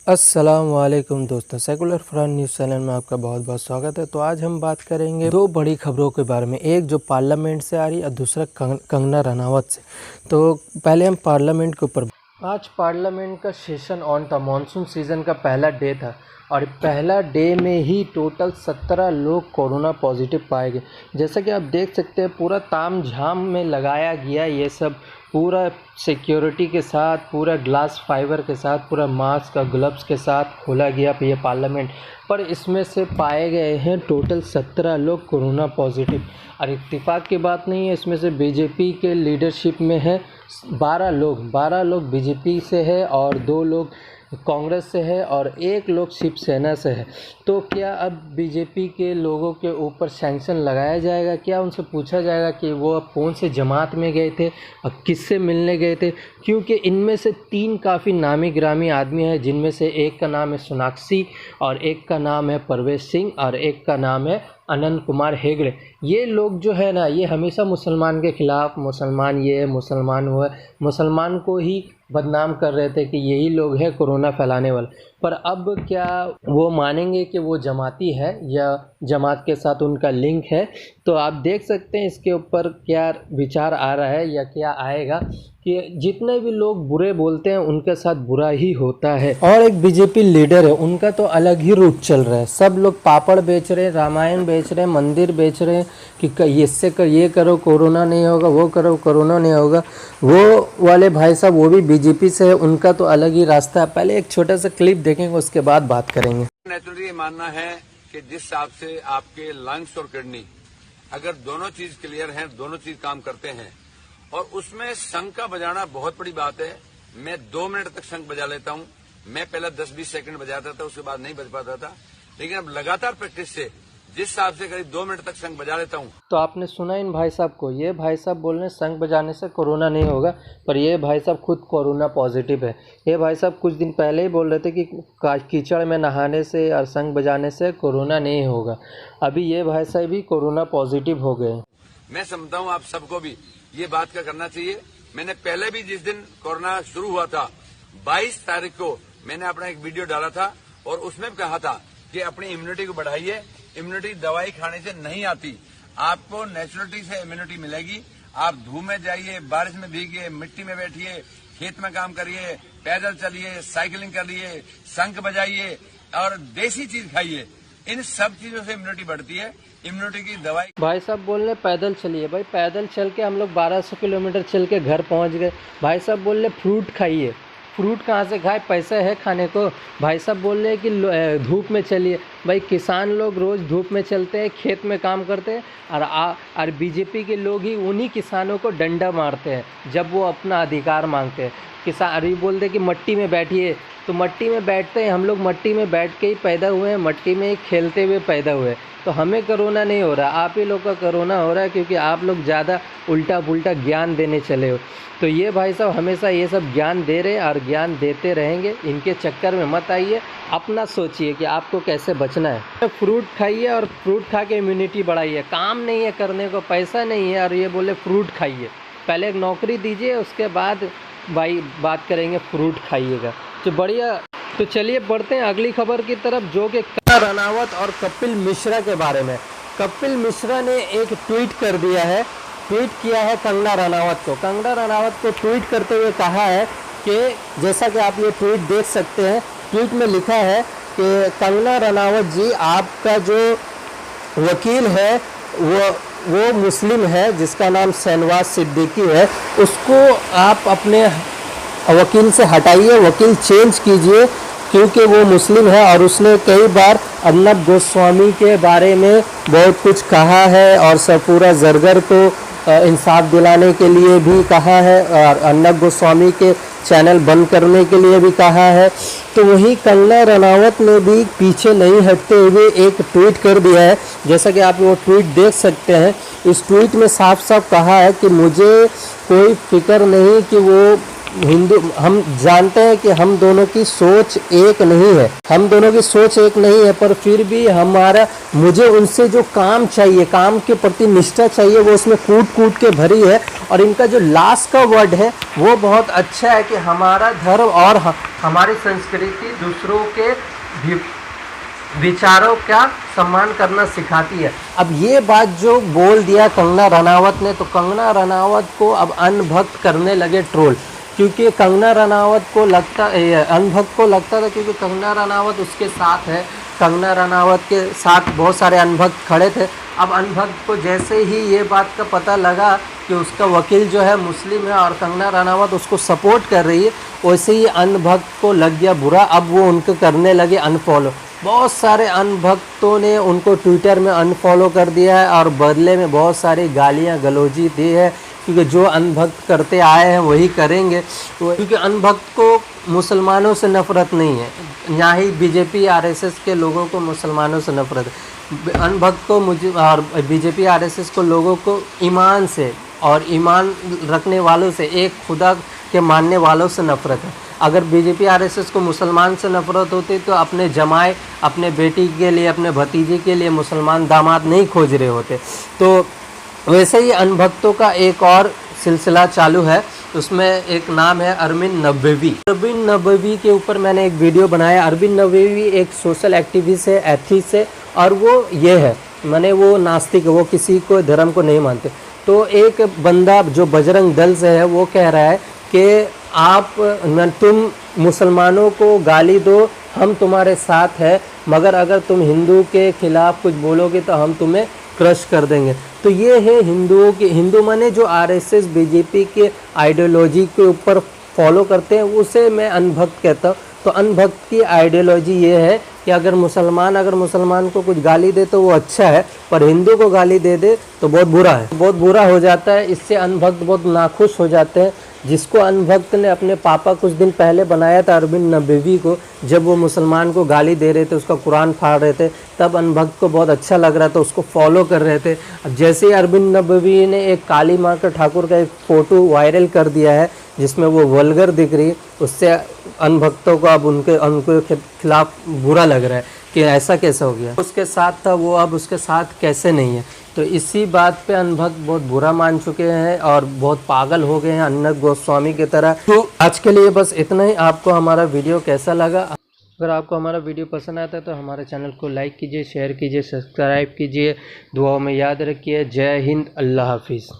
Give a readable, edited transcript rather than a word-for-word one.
अस्सलाम वालेकुम दोस्तों, सेकुलर फ्रंट न्यूज़ चैनल में आपका बहुत बहुत स्वागत है। तो आज हम बात करेंगे दो बड़ी खबरों के बारे में, एक जो पार्लियामेंट से आ रही है और दूसरा कंगना रनावत से। तो पहले हम पार्लियामेंट के ऊपर। आज पार्लियामेंट का सेशन ऑन था, मानसून सीज़न का पहला डे था और पहला डे में ही टोटल 17 लोग कोरोना पॉजिटिव पाए गए। जैसा कि आप देख सकते हैं पूरा ताम झाम में लगाया गया, ये सब पूरा सिक्योरिटी के साथ, पूरा ग्लास फाइबर के साथ, पूरा मास्क और ग्लव्स के साथ खोला गया ये पार्लियामेंट। पर इसमें से पाए गए हैं टोटल 17 लोग कोरोना पॉजिटिव। और इत्तेफाक की बात नहीं है, इसमें से बीजेपी के लीडरशिप में है 12 लोग बीजेपी से है और 2 लोग कांग्रेस से है और 1 लोग शिवसेना से है। तो क्या अब बीजेपी के लोगों के ऊपर सैंक्शन लगाया जाएगा? क्या उनसे पूछा जाएगा कि वो अब कौन से जमात में गए थे और किससे मिलने गए थे? क्योंकि इनमें से 3 काफ़ी नामी गिरामी आदमी हैं, जिनमें से एक का नाम है सोनाक्षी और एक का नाम है परवेश सिंह और एक का नाम है अनंत कुमार हेगड़े। ये लोग जो है ना, ये हमेशा मुसलमान के ख़िलाफ़, मुसलमान ये है, मुसलमान वो है, मुसलमान को ही बदनाम कर रहे थे कि यही लोग हैं कोरोना फैलाने वाले। पर अब क्या वो मानेंगे कि वो जमाती है या जमात के साथ उनका लिंक है? तो आप देख सकते हैं इसके ऊपर क्या विचार आ रहा है या क्या आएगा कि जितने भी लोग बुरे बोलते हैं उनके साथ बुरा ही होता है। और एक बीजेपी लीडर है, उनका तो अलग ही रूट चल रहा है। सब लोग पापड़ बेच रहे हैं, रामायण बेच रहे हैं, मंदिर बेच रहे हैं कि इससे ये करो कोरोना नहीं होगा, वो करो कोरोना नहीं होगा। वो वाले भाई साहब वो भी बीजेपी से है, उनका तो अलग ही रास्ता है। पहले एक छोटा सा क्लिप देखेंगे, उसके बाद बात करेंगे। नेचुरली ये मानना है कि जिस हिसाब से आपके लंग्स और किडनी अगर दोनों चीज क्लियर हैं, दोनों चीज काम करते हैं और उसमें शंख का बजाना बहुत बड़ी बात है। मैं 2 मिनट तक शंख बजा लेता हूं। मैं पहले 10-20 सेकंड बजाता था, उसके बाद नहीं बज पाता था, लेकिन अब लगातार प्रैक्टिस से जिस हिसाब से करीब 2 मिनट तक शंख बजा लेता हूं। तो आपने सुना इन भाई साहब को, ये भाई साहब बोल रहे हैं शंख बजाने से कोरोना नहीं होगा, पर ये भाई साहब खुद कोरोना पॉजिटिव है। ये भाई साहब कुछ दिन पहले ही बोल रहे थे कि कीचड़ में नहाने से और शंख बजाने से कोरोना नहीं होगा। अभी ये भाई साहब भी कोरोना पॉजिटिव हो गए। मैं समझता हूं आप सबको भी ये बात का करना चाहिए। मैंने पहले भी जिस दिन कोरोना शुरू हुआ था 22 तारीख को मैंने अपना एक वीडियो डाला था और उसमें भी कहा था कि अपनी इम्यूनिटी को बढ़ाइए। इम्यूनिटी दवाई खाने से नहीं आती, आपको नेचुरलिटी से इम्यूनिटी मिलेगी। आप धूप में जाइए, बारिश में भीगिए, मिट्टी में बैठिए, खेत में काम करिए, पैदल चलिए, साइकिलिंग करिए, शंख बजाइए और देसी चीज खाइए। इन सब चीजों से इम्यूनिटी बढ़ती है। इम्यूनिटी की दवाई। भाई साहब बोल रहे पैदल चलिए, भाई पैदल चल के हम लोग 1200 किलोमीटर चल के घर पहुंच गए। भाई साहब बोल रहे फ्रूट खाइए, फ्रूट कहाँ से खाए, पैसा है खाने को? भाई साहब बोल रहे कि धूप में चलिए। भाई किसान लोग रोज़ धूप में चलते हैं, खेत में काम करते हैं और बीजेपी के लोग ही उन्हीं किसानों को डंडा मारते हैं जब वो अपना अधिकार मांगते हैं। किसान अरे बोलते कि मट्टी में बैठिए, तो मट्टी में बैठते हैं। हम लोग मट्टी में बैठ के ही पैदा हुए हैं, मट्टी में ही खेलते हुए पैदा हुए। तो हमें कोरोना नहीं हो रहा, आप ही लोग का कोरोना हो रहा है, क्योंकि आप लोग ज़्यादा उल्टा पुल्टा ज्ञान देने चले हो। तो ये भाई साहब हमेशा ये सब ज्ञान दे रहे और ज्ञान देते रहेंगे। इनके चक्कर में मत आइए, अपना सोचिए कि आपको कैसे बचना है। फ्रूट खाइए और फ्रूट खा के इम्यूनिटी बढ़ाइए। काम नहीं है करने को, पैसा नहीं है और ये बोले फ्रूट खाइए। पहले एक नौकरी दीजिए, उसके बाद भाई बात करेंगे फ्रूट खाइएगा। तो बढ़िया। तो चलिए बढ़ते हैं अगली खबर की तरफ, जो कि कंगना रनावत और कपिल मिश्रा के बारे में। कपिल मिश्रा ने एक ट्वीट कर दिया है, ट्वीट किया है कंगना रनावत को। कंगना रनावत को ट्वीट करते हुए कहा है कि जैसा कि आप ये ट्वीट देख सकते हैं, ट्वीट में लिखा है कि कंगना रनावत जी, आपका जो वकील है वो मुस्लिम है जिसका नाम शहनवाज सिद्दीकी है, उसको आप अपने वकील से हटाइए, वकील चेंज कीजिए, क्योंकि वो मुस्लिम है और उसने कई बार अर्नब गोस्वामी के बारे में बहुत कुछ कहा है और सब पूरा जरगर को इंसाफ दिलाने के लिए भी कहा है और अर्नब गोस्वामी के चैनल बंद करने के लिए भी कहा है। तो वहीं कंगना रनावत ने भी पीछे नहीं हटते हुए एक ट्वीट कर दिया है, जैसा कि आप वो ट्वीट देख सकते हैं। इस ट्वीट में साफ साफ कहा है कि मुझे कोई फिक्र नहीं कि वो हिंदू, हम जानते हैं कि हम दोनों की सोच एक नहीं है, हम दोनों की सोच एक नहीं है, पर फिर भी मुझे उनसे जो काम चाहिए, काम के प्रति निष्ठा चाहिए, वो उसमें कूट कूट के भरी है। और इनका जो लास्ट का वर्ड है वो बहुत अच्छा है कि हमारा धर्म और हमारी संस्कृति दूसरों के विचारों का सम्मान करना सिखाती है। अब ये बात जो बोल दिया कंगना रनावत ने, तो कंगना रनावत को अब अनभक्त करने लगे ट्रोल, क्योंकि कंगना रनावत को लगता, अनभक्त को लगता था क्योंकि कंगना रनावत उसके साथ है, कंगना रनावत के साथ बहुत सारे अनभक्त खड़े थे। अब अनभक्त को जैसे ही ये बात का पता लगा कि उसका वकील जो है मुस्लिम है और कंगना रनावत उसको सपोर्ट कर रही है, वैसे ही अनभक्त को लग गया बुरा। अब वो उनको करने लगे अनफॉलो। बहुत सारे अनभक्तों ने उनको ट्विटर में अनफॉलो कर दिया है और बदले में बहुत सारी गालियां गलौजी दी है, क्योंकि जो अनभक्त करते आए हैं वही करेंगे। क्योंकि अनभक्त को मुसलमानों से नफ़रत नहीं है, यहाँ ही बीजेपी आरएसएस के लोगों को मुसलमानों से नफ़रत है। अनभक्त को और बीजेपी आरएसएस को लोगों को ईमान से और ईमान रखने वालों से, एक खुदा के मानने वालों से नफ़रत है। अगर बीजेपी आरएसएस को मुसलमान से नफ़रत होती तो अपने जमाए, अपने बेटी के लिए, अपने भतीजे के लिए मुसलमान दामाद नहीं खोज रहे होते। तो वैसे ही अनभक्तों का एक और सिलसिला चालू है, उसमें एक नाम है अरविंद नबवी। अरविंद नबवी के ऊपर मैंने एक वीडियो बनाया। अरविंद नबवी एक सोशल एक्टिविस्ट है, एथिस्ट है, और वो ये है, माने वो नास्तिक है, वो किसी को धर्म को नहीं मानते। तो एक बंदा जो बजरंग दल से है वो कह रहा है कि तुम मुसलमानों को गाली दो, हम तुम्हारे साथ है, मगर अगर तुम हिंदू के खिलाफ कुछ बोलोगे तो हम तुम्हें क्रश कर देंगे। तो ये है हिंदुओं की, हिंदू माने जो आरएसएस बीजेपी के आइडियोलॉजी के ऊपर फॉलो करते हैं, उसे मैं अनभक्त कहता हूँ। तो अनभक्त की आइडियोलॉजी ये है कि अगर मुसलमान को कुछ गाली दे तो वो अच्छा है, पर हिंदू को गाली दे दे तो बहुत बुरा है, बहुत बुरा हो जाता है। इससे अनभक्त बहुत नाखुश हो जाते हैं। जिसको अनभक्त ने अपने पापा कुछ दिन पहले बनाया था अरविंद नबवी को, जब वो मुसलमान को गाली दे रहे थे, उसका कुरान फाड़ रहे थे, तब अनभक्त को बहुत अच्छा लग रहा था, उसको फॉलो कर रहे थे। अब जैसे ही अरविंद नबवी ने एक काली माँ का ठाकुर का एक फ़ोटो वायरल कर दिया है जिसमें वो वल्गर दिख रही है, उससे अनभक्तों को अब उनके खिलाफ बुरा लग रहा है कि ऐसा कैसा हो गया, उसके साथ था वो अब उसके साथ कैसे नहीं है। तो इसी बात पे अनभक्त बहुत बुरा मान चुके हैं और बहुत पागल हो गए हैं अन्नत गोस्वामी की तरह। तो आज के लिए बस इतना ही। आपको हमारा वीडियो कैसा लगा? अगर आपको हमारा वीडियो पसंद आता है तो हमारे चैनल को लाइक कीजिए, शेयर कीजिए, सब्सक्राइब कीजिए, दुआओं में याद रखिए। जय हिंद, अल्लाह हाफिज़।